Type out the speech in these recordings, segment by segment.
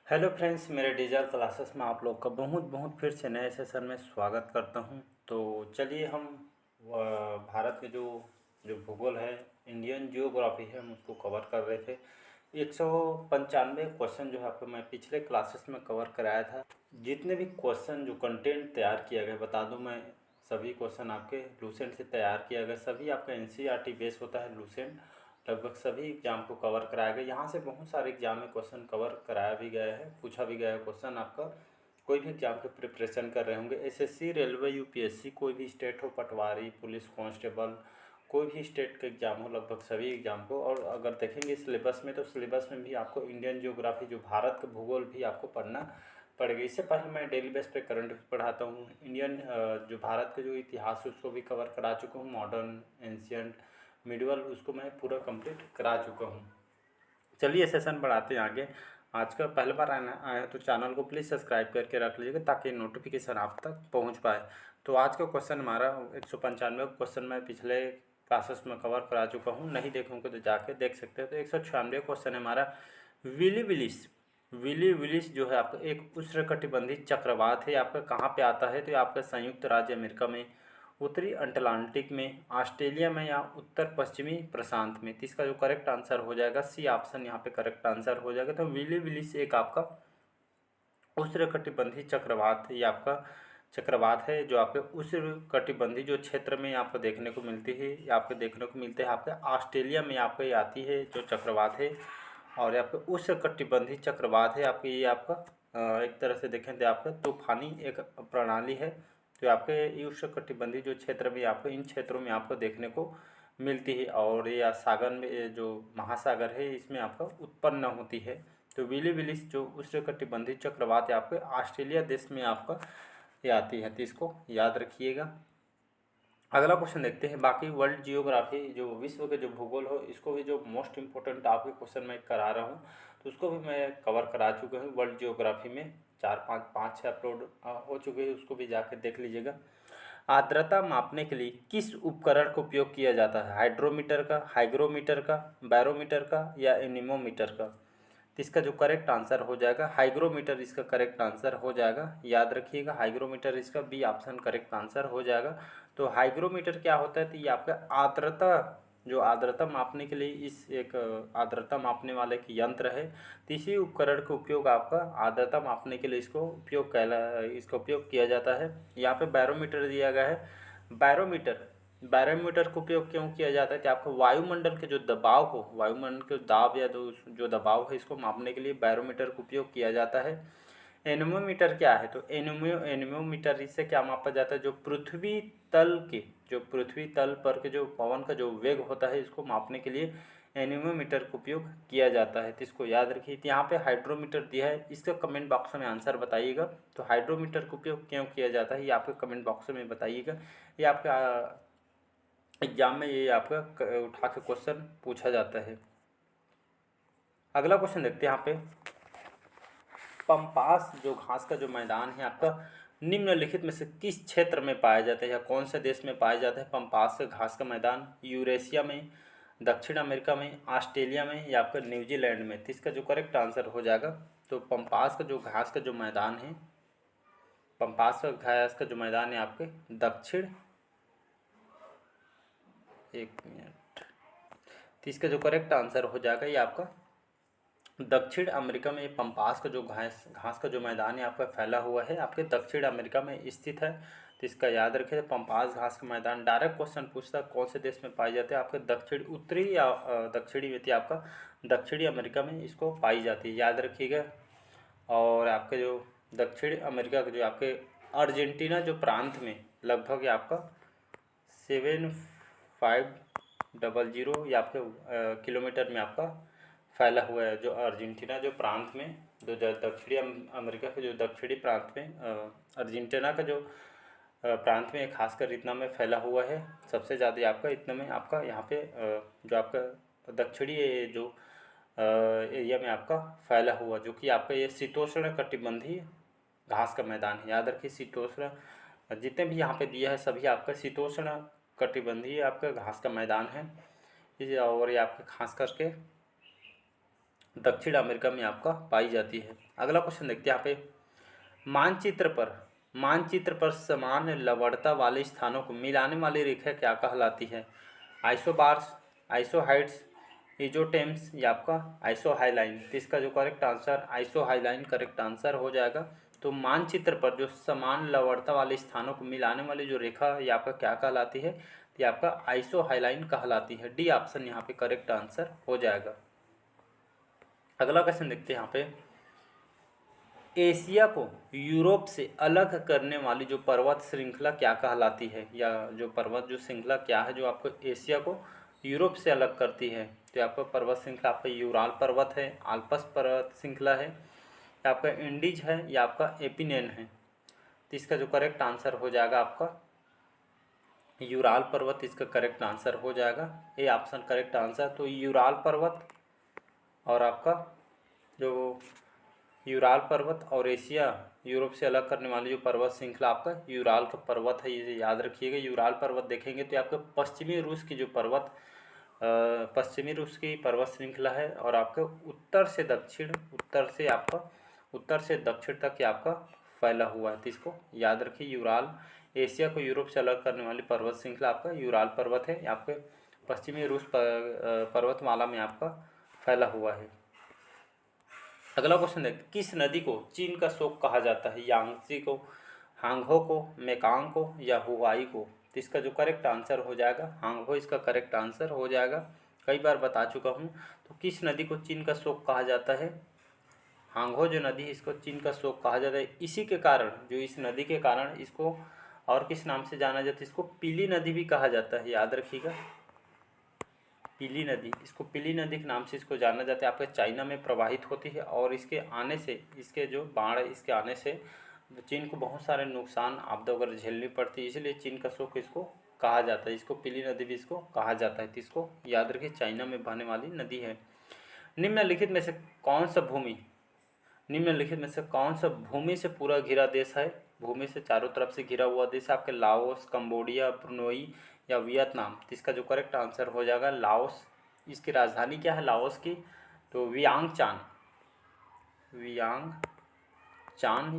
Hello friends, मेरे digital classes में आप लोग का बहुत बहुत फिर से नए सेशन में स्वागत करता हूं। तो चलिए हम भारत के जो जो भूगोल है, इंडियन जियोग्राफी है, हम उसको कवर कर रहे थे। 195 क्वेश्चन जो है आपको मैं पिछले क्लासेस में कवर कराया था। जितने भी क्वेश्चन जो कंटेंट तैयार किया गया, बता दूं मैं, सभी क्वेश्चन आपके लूसेंट से तैयार किया गया। सभी आपका एनसीईआरटी बेस होता है लूसेंट। लगभग सभी एग्जाम को कवर कराया गया। यहाँ से बहुत सारे एग्जाम में क्वेश्चन कवर कराया भी गया है, पूछा भी गया है क्वेश्चन। आपका कोई भी एग्जाम के प्रिपरेशन कर रहे होंगे, एसएससी, रेलवे, यूपीएससी, कोई भी स्टेट हो, पटवारी, पुलिस कांस्टेबल, कोई भी स्टेट का एग्जाम हो, लगभग सभी एग्जाम को। और अगर देखेंगे सिलेबस में, तो सिलेबस में भी आपको इंडियन जियोग्राफी, जो भारत का भूगोल, भी आपको पढ़ना पड़ेगा। इससे पहले मैं डेली बेस पे करंट पढ़ाता हूँ। इंडियन जो भारत का जो इतिहास है उसको भी कवर करा चुका हूँ। मॉडर्न, एंशियंट, मिडिवल, उसको मैं पूरा कंप्लीट करा चुका हूँ। चलिए सेशन बढ़ाते हैं आगे। आज का पहली बार आया है तो चैनल को प्लीज़ सब्सक्राइब करके रख लीजिएगा ताकि नोटिफिकेशन आप तक पहुंच पाए। तो आज का क्वेश्चन हमारा 195 क्वेश्चन मैं पिछले क्लासेस में कवर करा चुका हूँ। नहीं देखोगे तो जाके देख सकते हो। तो 196 क्वेश्चन है हमारा। विली विलिस विली विलिस जो है आपका एक उष्णकटिबंधीय चक्रवात है। आपका कहाँ पे आता है? तो ये आपका संयुक्त राज्य अमेरिका में, उत्तरी अटलांटिक में, ऑस्ट्रेलिया में, या उत्तर पश्चिमी प्रशांत में। तो इसका जो करेक्ट आंसर हो जाएगा सी ऑप्शन यहाँ पे करेक्ट आंसर हो जाएगा। तो विली विलिस एक आपका उष्णकटिबंधीय चक्रवात है। ये आपका चक्रवात है जो आपके उष्णकटिबंधीय जो क्षेत्र में आपको देखने को मिलती है, ये आपको देखने को मिलते हैं आपके ऑस्ट्रेलिया में आपको ये आती है जो चक्रवात है। और ये आपका उष्णकटिबंधीय चक्रवात है। आपके ये आपका एक तरह से देखें तो आपका तूफानी एक प्रणाली है। तो आपके ये उष्णकटिबंधीय जो क्षेत्र में आपको, इन क्षेत्रों में आपको देखने को मिलती है। और ये सागर में, ये जो महासागर है, इसमें आपका उत्पन्न होती है। तो विली विलिस जो उष्णकटिबंधीय चक्रवात है आपके ऑस्ट्रेलिया देश में आपका ये आती है। तो इसको याद रखिएगा। अगला क्वेश्चन देखते हैं। बाकी वर्ल्ड जियोग्राफी, जो विश्व के जो भूगोल हो, इसको भी जो मोस्ट इंपॉर्टेंट आपके क्वेश्चन मैं करा रहा हूँ, तो उसको भी मैं कवर करा चुका हूँ। वर्ल्ड जियोग्राफी में 4 5 5 6 अपलोड हो चुके हैं, उसको भी जाकर देख लीजिएगा। आर्द्रता मापने के लिए किस उपकरण का उपयोग किया जाता है? हाइड्रोमीटर का, हाइग्रोमीटर का, बैरोमीटर का, या एनीमोमीटर का? तो इसका जो करेक्ट आंसर हो जाएगा हाइग्रोमीटर, इसका करेक्ट आंसर हो जाएगा। याद रखिएगा, हाइग्रोमीटर इसका बी ऑप्शन करेक्ट आंसर हो जाएगा। तो हाइग्रोमीटर क्या होता है? तो ये आपका आर्द्रता, जो आर्द्रता मापने के लिए इस एक आर्द्रता मापने वाले की यंत्र है। तो इसी उपकरण का उपयोग आपका आर्द्रता मापने के लिए इसका उपयोग किया जाता है। यहाँ पे बैरोमीटर दिया गया है। बैरोमीटर बैरोमीटर का उपयोग क्यों किया जाता है? कि आपका वायुमंडल के जो दबाव हो, वायुमंडल के दाब या जो दबाव है, इसको मापने के लिए बैरोमीटर का उपयोग किया जाता है। एनीमोमीटर क्या है? तो एनीमोमीटर इससे क्या मापा जाता है? जो पृथ्वी तल पर के जो पवन का जो वेग होता है, इसको मापने के लिए एनीमोमीटर का उपयोग किया जाता है। तो इसको याद रखिए। तो यहाँ पे हाइड्रोमीटर दिया है, इसका कमेंट बॉक्स में आंसर बताइएगा। तो हाइड्रोमीटर का उपयोग क्यों किया जाता है, ये आपके कमेंट बॉक्स में बताइएगा। ये आपका एग्जाम में ये आपका उठा के क्वेश्चन पूछा जाता है। अगला क्वेश्चन देखते हैं यहाँ पे। पंपास जो घास का जो मैदान है आपका, निम्नलिखित में से किस क्षेत्र में पाया जाता है, या कौन से देश में पाया जाता है पंपास का घास का मैदान? यूरेशिया में, दक्षिण अमेरिका में, ऑस्ट्रेलिया में, या आपका न्यूजीलैंड में? तो इसका जो करेक्ट आंसर हो जाएगा, तो पंपास का जो घास का जो मैदान है, पंपास का घास का जो मैदान है आपके दक्षिण, एक मिनट, तो इसका जो करेक्ट आंसर हो जाएगा ये आपका दक्षिण अमेरिका में। पंपास का जो घास का जो मैदान है आपका फैला हुआ है, आपके दक्षिण अमेरिका में स्थित है। तो इसका याद रखिए। पंपास घास का मैदान डायरेक्ट क्वेश्चन पूछता है कौन से देश में पाई जाते हैं? आपके दक्षिण उत्तरी या दक्षिणी में थी आपका दक्षिणी अमेरिका में इसको पाई जाती है, याद रखिएगा। और आपके जो दक्षिण अमेरिका के जो आपके अर्जेंटीना जो प्रांत में, लगभग ये आपका 7500 या आपके किलोमीटर में आपका फैला हुआ है। जो अर्जेंटीना जो प्रांत में, जो दक्षिणी अमेरिका के जो दक्षिणी प्रांत में, अर्जेंटीना का जो प्रांत में खासकर इतना में फैला हुआ है। सबसे ज़्यादा आपका इतना में आपका यहाँ पे जो आपका दक्षिणी जो एरिया में आपका फैला हुआ, जो कि आपका ये शीतोष्ण कटिबंधीय घास का मैदान है। याद रखिए, शीतोष्ण जितने भी यहाँ पे दिया है सभी आपका शीतोष्ण कटिबंधीय आपका घास का मैदान है। और ये आपके खास करके दक्षिण अमेरिका में आपका पाई जाती है। अगला क्वेश्चन देखते हैं यहाँ पे, मानचित्र पर समान लवणता वाले स्थानों को मिलाने वाली रेखा क्या कहलाती है? आइसोबार्स, आइसोहाइड्स, इजोटेम्स या आपका आइसोहाइलाइन। तो इसका जो करेक्ट आंसर आइसोहाइलाइन करेक्ट आंसर हो जाएगा। तो मानचित्र पर जो समान लवणता वाले स्थानों को मिलाने वाली जो रेखा ये आपका क्या कहलाती है? ये आपका आइसोहाइलाइन कहलाती है। डी ऑप्शन यहाँ पे करेक्ट आंसर हो जाएगा। अगला क्वेश्चन देखते हैं यहाँ पे, एशिया को यूरोप से अलग करने वाली जो पर्वत श्रृंखला क्या कहलाती है? या जो पर्वत जो श्रृंखला क्या है जो आपको एशिया को यूरोप से अलग करती है? तो आपका पर्वत श्रृंखला आपका यूराल पर्वत है, आल्प्स पर्वत श्रृंखला है, या आपका इंडीज है, या आपका एपिनेन है। तो इसका जो करेक्ट आंसर हो जाएगा आपका यूराल पर्वत इसका करेक्ट आंसर हो जाएगा। A option correct answer. तो यूराल पर्वत और आपका जो यूराल पर्वत और एशिया यूरोप से अलग करने वाली जो पर्वत श्रृंखला आपका यूराल का पर्वत है, ये याद रखिएगा। यूराल पर्वत देखेंगे तो आपका पश्चिमी रूस की जो पर्वत पश्चिमी रूस की पर्वत श्रृंखला है, और आपके उत्तर से दक्षिण तक ये आपका फैला हुआ है। तो इसको याद रखिए, यूराल एशिया को यूरोप से अलग करने वाली पर्वत श्रृंखला आपका यूराल पर्वत है, आपके पश्चिमी रूस पर्वतमाला में आपका फैला हुआ है। अगला क्वेश्चन देखते, किस नदी को चीन का शोक कहा जाता है? यांगत्से को, हांगहो को, मेकांग को, या हुआई को? तो इसका जो करेक्ट आंसर हो जाएगा हांगहो इसका करेक्ट आंसर हो जाएगा। कई बार बता चुका हूँ। तो किस नदी को चीन का शोक कहा जाता है? हांगहो जो नदी है इसको चीन का शोक कहा जाता है। इसी के कारण जो इस नदी के कारण इसको और किस नाम से जाना जाता है? इसको पीली नदी भी कहा जाता है, याद रखिएगा। पीली नदी, इसको पीली नदी के नाम से इसको जाना जाता है। आपके चाइना में प्रवाहित होती है, और इसके आने से इसके जो बाढ़ है इसके आने से चीन को बहुत सारे नुकसान आपदा वगैरह झेलनी पड़ती है, इसलिए चीन का शोक इसको कहा जाता है। इसको पीली नदी भी इसको कहा जाता है। तो इसको याद रखिए, चाइना में बहने वाली नदी है। निम्नलिखित में से कौन सा भूमि से पूरा घिरा देश है? भूमि से चारों तरफ से घिरा हुआ देश आपके लाओस, कंबोडिया, ब्रुनोई या वियतनाम? तो इसका जो करेक्ट आंसर हो जाएगा लाओस। इसकी राजधानी क्या है लाओस की? तो वियांगचान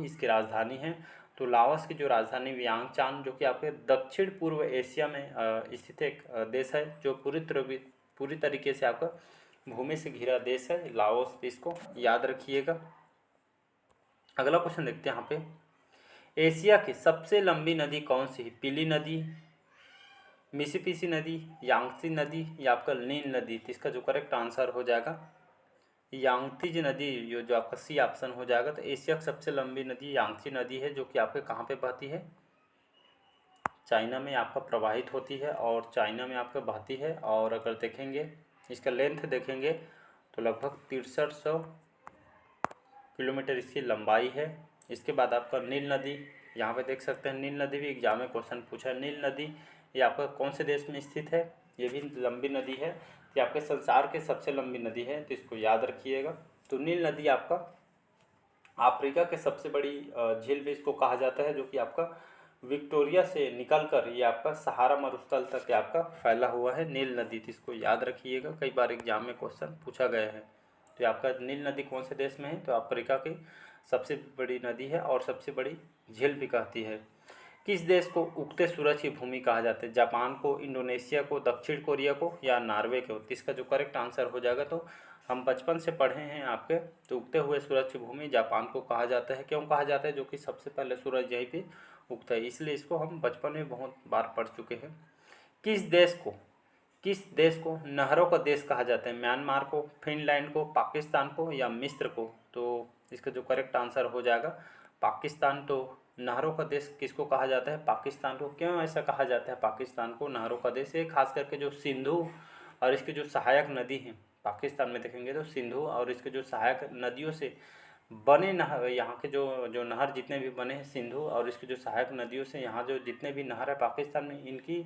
इसकी राजधानी है। तो लाओस की जो राजधानी वियांगचान, जो कि आपके दक्षिण पूर्व एशिया में स्थित एक देश है, जो पूरी तरीके से आपका भूमि से घिरा देश है लाओस। इसको याद रखिएगा। अगला क्वेश्चन देखते हैं यहाँ पे, एशिया की सबसे लंबी नदी कौन सी है? पीली नदी, मिसिसिपी नदी, यांगत्से नदी, या आपका नील नदी? तो इसका जो करेक्ट आंसर हो जाएगा यांगत्से नदी, जो आपका सी ऑप्शन हो जाएगा। तो एशिया की सबसे लंबी नदी यांगत्से नदी है, जो कि आपके कहाँ पे बहती है? चाइना में आपका प्रवाहित होती है, और चाइना में आपका बहती है। और अगर देखेंगे इसका लेंथ देखेंगे तो लगभग 6300 किलोमीटर इसकी लंबाई है। इसके बाद आपका नील नदी, यहाँ पे देख सकते हैं नील नदी भी एग्जाम में क्वेश्चन पूछा है। नील नदी ये आपका कौन से देश में स्थित है? ये भी लंबी नदी है, ये आपके संसार की सबसे लंबी नदी है, तो इसको याद रखिएगा। तो नील नदी आपका अफ्रीका के सबसे बड़ी झील भी इसको कहा जाता है, जो कि आपका विक्टोरिया से निकलकर ये आपका सहारा मरुस्थल तक आपका फैला हुआ है नील नदी। तो इसको याद रखिएगा, कई बार एग्जाम में क्वेश्चन पूछा गया है। तो आपका नील नदी कौन से देश में है? तो अफ्रीका की सबसे बड़ी नदी है, और सबसे बड़ी झील भी कहती है। किस देश को उगते सूरज की भूमि कहा जाता है? जापान को, इंडोनेशिया को, दक्षिण कोरिया को, या नॉर्वे को? तो इसका जो करेक्ट आंसर हो जाएगा, तो हम बचपन से पढ़े हैं आपके, तो उगते हुए सूरज की भूमि जापान को कहा जाता है। क्यों कहा जाता है? जो कि सबसे पहले सूरज यहीं पे उगता है, इसलिए इसको हम बचपन में बहुत बार पढ़ चुके हैं। किस देश को नहरों का देश कहा जाता है? म्यांमार को, फिनलैंड को, पाकिस्तान को, या मिस्र को? तो इसका जो करेक्ट आंसर हो जाएगा पाकिस्तान। तो नहरों का देश किसको कहा जाता है? पाकिस्तान को। क्यों ऐसा कहा जाता है पाकिस्तान को नहरों का देश? ये खास करके जो सिंधु और इसकी जो सहायक नदी हैं पाकिस्तान में देखेंगे तो सिंधु और इसके जो सहायक नदियों से बने नहर, यहाँ के जो नहर जितने भी बने हैं सिंधु और इसकी जो सहायक नदियों से, यहाँ जो जितने भी नहर है पाकिस्तान में, इनकी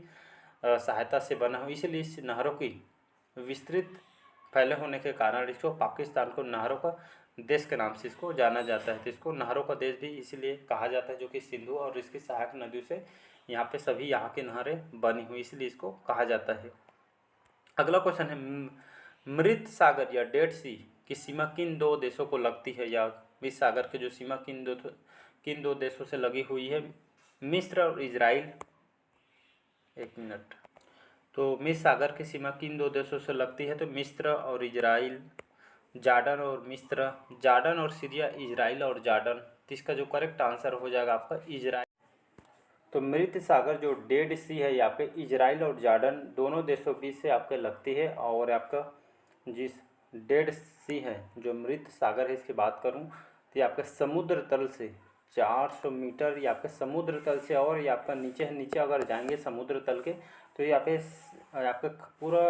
सहायता से बना हो, इसलिए इस नहरों की विस्तृत फैले होने के कारण इसको पाकिस्तान को नहरों का देश के नाम से इसको जाना जाता है। तो इसको नहरों का देश भी इसीलिए कहा जाता है, जो कि सिंधु और इसकी सहायक नदियों से यहाँ पे सभी यहाँ की नहरें बनी हुई, इसलिए इसको कहा जाता है। अगला क्वेश्चन है, मृत सागर या डेड सी की सीमा किन दो देशों को लगती है, या मिस सागर की जो सीमा किन दो देशों से लगी हुई है? मिस्र और इजराइल। एक मिनट। तो मिस सागर की सीमा किन दो देशों से लगती है? तो मिस्र और इजराइल, जॉर्डन और मिस्र, जॉर्डन और सीरिया, इजराइल और जॉर्डन। तो इसका जो करेक्ट आंसर हो जाएगा आपका इजराइल। तो मृत सागर जो डेड सी है यहाँ पे इजराइल और जॉर्डन दोनों देशों बीच से आपके लगती है। और आपका जिस डेड सी है, जो मृत सागर है, इसकी बात करूँ तो ये आपके समुद्र तल से 400 मीटर, ये आपके समुद्र तल से, और ये आपका नीचे अगर जाएंगे समुद्र तल के तो ये आपके पूरा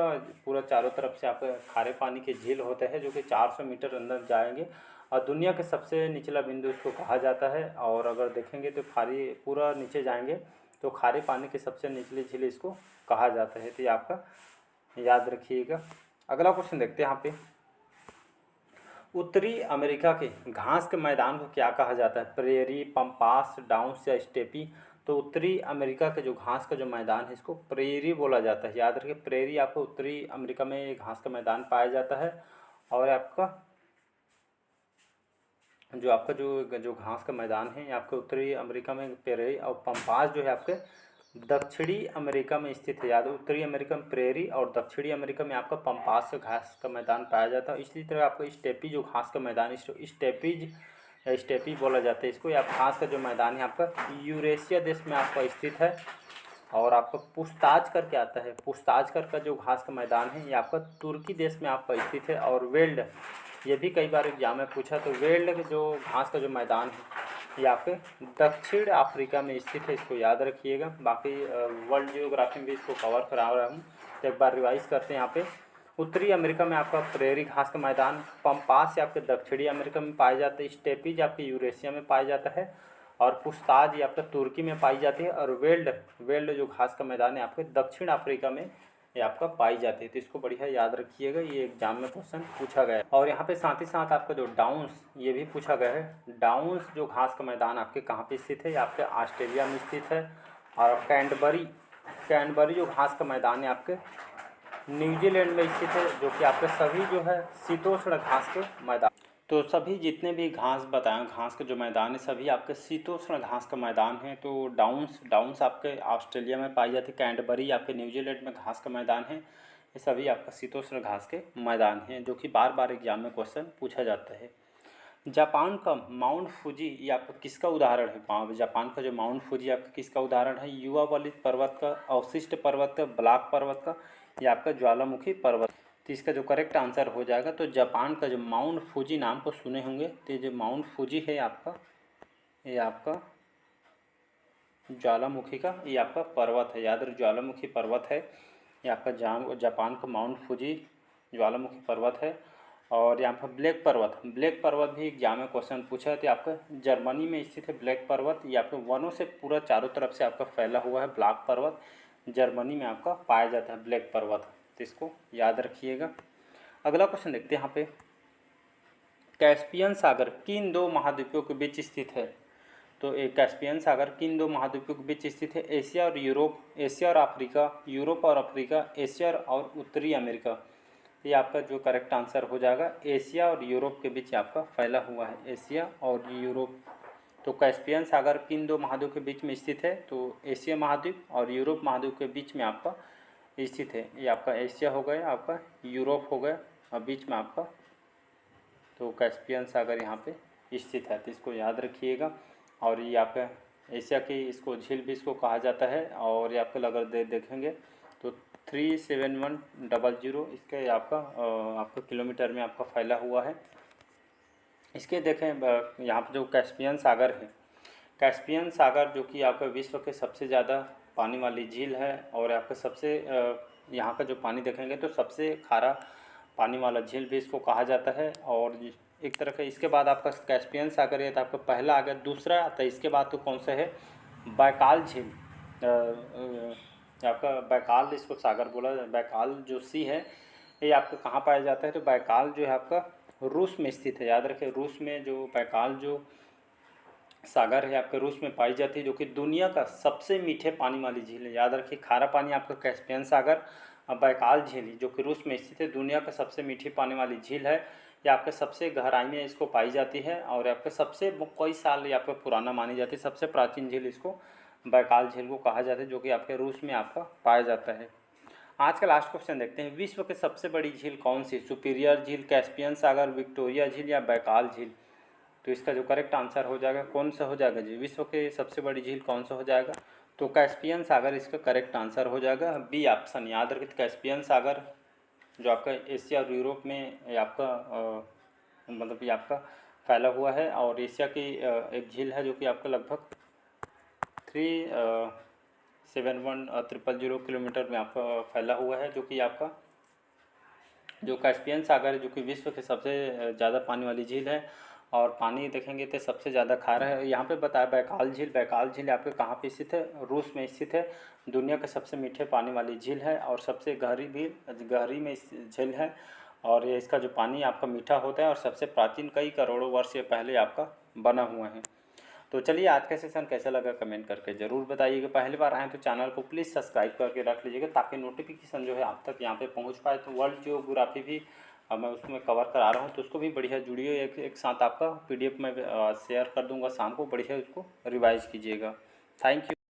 पूरा चारों तरफ से आपके खारे पानी के झील होते हैं, जो कि 400 मीटर अंदर जाएंगे। और दुनिया के सबसे निचला बिंदु इसको कहा जाता है। और अगर देखेंगे तो खारी पूरा नीचे जाएंगे तो खारे पानी के सबसे निचली झील इसको कहा जाता है। तो ये आपका याद रखिएगा। अगला क्वेश्चन देखते हैं यहाँ पे, उत्तरी अमेरिका के घास के मैदान को क्या कहा जाता है? प्रेरी, पम्पास, डाउन्स या स्टेपी। तो उत्तरी अमेरिका के जो घास का जो मैदान है इसको प्रेरी बोला जाता है। याद रखिए, प्रेरी आपको उत्तरी अमेरिका में घास का मैदान पाया जाता है। और आपका जो घास का मैदान है ये आपके उत्तरी अमेरिका में प्रेरी, और पम्पास जो है आपके दक्षिणी अमेरिका में स्थित है। याद, उत्तरी अमेरिका में प्रेरी और दक्षिणी अमेरिका में आपका पम्पास से घास का मैदान पाया जाता है। इसी तरह आपको स्टेपी जो घास का मैदान, स्टेपीज या स्टेपी बोला जाता है इसको। या घास का जो मैदान है आपका यूरेशिया देश में आपका स्थित है। और आपका पुस्ताजकर क्या आता है? पुस्ताजकर का जो घास का मैदान है ये आपका तुर्की देश में आपका स्थित है। और वेल्ड, ये भी कई बार एग्जाम में पूछा, तो वेल्ड के जो घास का जो मैदान है ये आपके दक्षिण अफ्रीका में स्थित है। इसको याद रखिएगा। बाकी वर्ल्ड जियोग्राफी में भी इसको कवर करा रहा हूँ, तो एक बार रिवाइज करते हैं। यहाँ पे उत्तरी अमेरिका में आपका प्रेरी घास का मैदान, पम्पास आपके दक्षिणी अमेरिका में पाए जाते हैं, स्टेपीज आपके यूरेशिया में पाया जाता है, और पुस्ताज ये आपका तुर्की में पाई जाती है, और वेल्ड जो घास का मैदान है आपके दक्षिण अफ्रीका में ये आपका पाई जाती है। तो इसको बढ़िया याद रखिएगा, ये एग्जाम में क्वेश्चन पूछा गया है। और यहाँ पे साथ ही साथ आपका जो डाउन्स, ये भी पूछा गया है। डाउन्स जो घास का मैदान आपके कहाँ पे स्थित है? आपके ऑस्ट्रेलिया में स्थित है। और कैनबरी जो घास का मैदान है आपके न्यूजीलैंड में स्थित है, जो कि आपके सभी जो है शीतोष्ण घास के मैदान। तो सभी जितने भी घास बताएं, घास के जो मैदान है सभी आपके शीतोष्ण घास का मैदान है। तो डाउन्स आपके ऑस्ट्रेलिया में पाई जाती है, कैंटबरी आपके न्यूजीलैंड में घास का मैदान है। ये सभी आपका शीतोष्ण घास के मैदान हैं, जो कि बार बार एग्जाम में क्वेश्चन पूछा जाता है। जापान का माउंट फूजी ये आपका किसका उदाहरण है? जापान का जो माउंट फूजी आपका किसका उदाहरण है? युवा वलित पर्वत का, अवशिष्ट पर्वत का, ब्लॉक पर्वत का, या आपका ज्वालामुखी पर्वत। तो इसका जो करेक्ट आंसर हो जाएगा, तो जापान का जो माउंट फूजी नाम को सुने होंगे, तो जो माउंट फूजी है ये आपका ज्वालामुखी का ये आपका पर्वत है। याद रखिए, ज्वालामुखी पर्वत है ये आपका जापान का माउंट फूजी ज्वालामुखी पर्वत है। और यहाँ पर ब्लैक पर्वत भी एग्जाम में क्वेश्चन पूछा है। तो आपका जर्मनी में स्थित है ब्लैक पर्वत। ये आपके वनों से पूरा चारों तरफ से आपका फैला हुआ है ब्लैक पर्वत, जर्मनी में आपका पाया जाता है ब्लैक पर्वत। तो इसको याद रखिएगा। अगला क्वेश्चन देखते हैं यहाँ पे, कैस्पियन सागर किन दो महाद्वीपों के बीच स्थित है? तो एक कैस्पियन सागर किन दो महाद्वीपों के बीच स्थित है? एशिया और यूरोप, एशिया और अफ्रीका, यूरोप और अफ्रीका, एशिया और उत्तरी अमेरिका। ये आपका जो करेक्ट आंसर हो जाएगा, एशिया और यूरोप के बीच आपका फैला हुआ है, एशिया और यूरोप। तो कैस्पियन सागर किन दो महाद्वीप के बीच में स्थित है? तो एशिया महाद्वीप और यूरोप महाद्वीप के बीच में आपका स्थित है। ये आपका एशिया हो गया, आपका यूरोप हो गया, और बीच में आपका तो कैस्पियन सागर यहाँ पे स्थित है। तो इसको याद रखिएगा। और ये आपका एशिया की इसको झील भी इसको कहा जाता है। और ये आपको अगर देखेंगे तो 37100 इसके आपका किलोमीटर में आपका फैला हुआ है। इसके देखें यहाँ पर जो कैस्पियन सागर है, कैस्पियन सागर जो कि आपका विश्व के सबसे ज़्यादा पानी वाली झील है। और आपका सबसे यहाँ का जो पानी देखेंगे तो सबसे खारा पानी वाला झील भी इसको कहा जाता है। और एक तरह का इसके बाद आपका कैस्पियन सागर है, तो आपका पहला आ गया। दूसरा आता है इसके बाद तो कौन सा है? बैकाल झील। आपका बैकाल इसको सागर बोला जाता है। बैकाल जो सी है ये आपका कहाँ पाया जाता है? तो बैकाल जो है आपका रूस में स्थित है। याद रखें, रूस में जो बैकाल जो सागर है आपके रूस में पाई जाती है, जो कि दुनिया का सबसे मीठे पानी वाली झील है। याद रखिए, खारा पानी आपका कैस्पियन सागर, बैकाल झील जो कि रूस में स्थित है, दुनिया का सबसे मीठी पानी वाली झील है। ये आपके सबसे गहराई में इसको पाई जाती है और आपके सबसे कई साल ये आपका पुराना मानी जाती है। सबसे प्राचीन झील इसको बैकाल झील को कहा जाता है, जो कि आपके रूस में आपका पाया जाता है। आज का लास्ट क्वेश्चन देखते हैं, विश्व की सबसे बड़ी झील कौन सी? सुपीरियर झील, कैस्पियन सागर, विक्टोरिया झील या बैकाल झील? तो इसका जो करेक्ट आंसर हो जाएगा कौन सा हो जाएगा जी? विश्व की सबसे बड़ी झील कौन सा हो जाएगा? तो कैस्पियन सागर इसका करेक्ट आंसर हो जाएगा, बी ऑप्शन। याद रखिए कैस्पियन सागर जो आपका एशिया और यूरोप में ये आपका मतलब ये आपका फैला हुआ है, और एशिया की एक झील है जो कि आपका लगभग 371,000 किलोमीटर में आपका फैला हुआ है, जो कि आपका जो कैस्पियन सागर है, जो कि विश्व के सबसे ज़्यादा पानी वाली झील है। और पानी देखेंगे तो सबसे ज़्यादा खारा है। यहाँ पे बताया बैकाल झील आपके कहाँ पे स्थित है? रूस में स्थित है। दुनिया के सबसे मीठे पानी वाली झील है और सबसे गहरी में झील है, और ये इसका जो पानी आपका मीठा होता है और सबसे प्राचीन कई करोड़ों वर्ष पहले आपका बना हुआ है। तो चलिए आज का सेशन कैसा लगा कमेंट करके ज़रूर बताइएगा। पहली बार आए तो चैनल को प्लीज़ सब्सक्राइब करके रख लीजिएगा, ताकि नोटिफिकेशन जो है आप तक यहाँ पे पहुँच पाए। तो वर्ल्ड जियोग्राफी भी मैं उसमें कवर करा रहा हूँ, तो उसको भी बढ़िया जुड़िए। एक साथ आपका PDF में शेयर कर दूँगा शाम को, बढ़िया उसको रिवाइज कीजिएगा। Thank you.